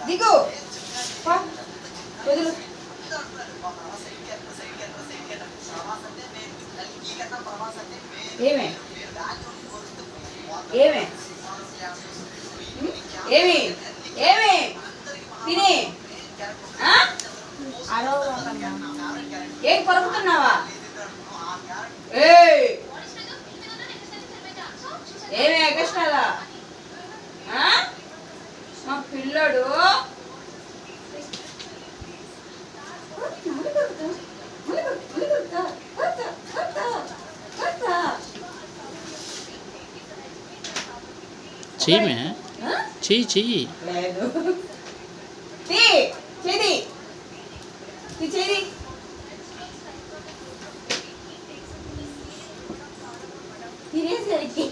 దిగు వదులు. ఏమే ఏమే ఏమి ఏమి తిని ఏం కొరుకుతున్నావా? ఏమే కష్టాలా మా పిల్లడు చెయ్యి చెయ్యి చెయ్యి లేదు చెయ్యి చెయ్యి తినేసరికి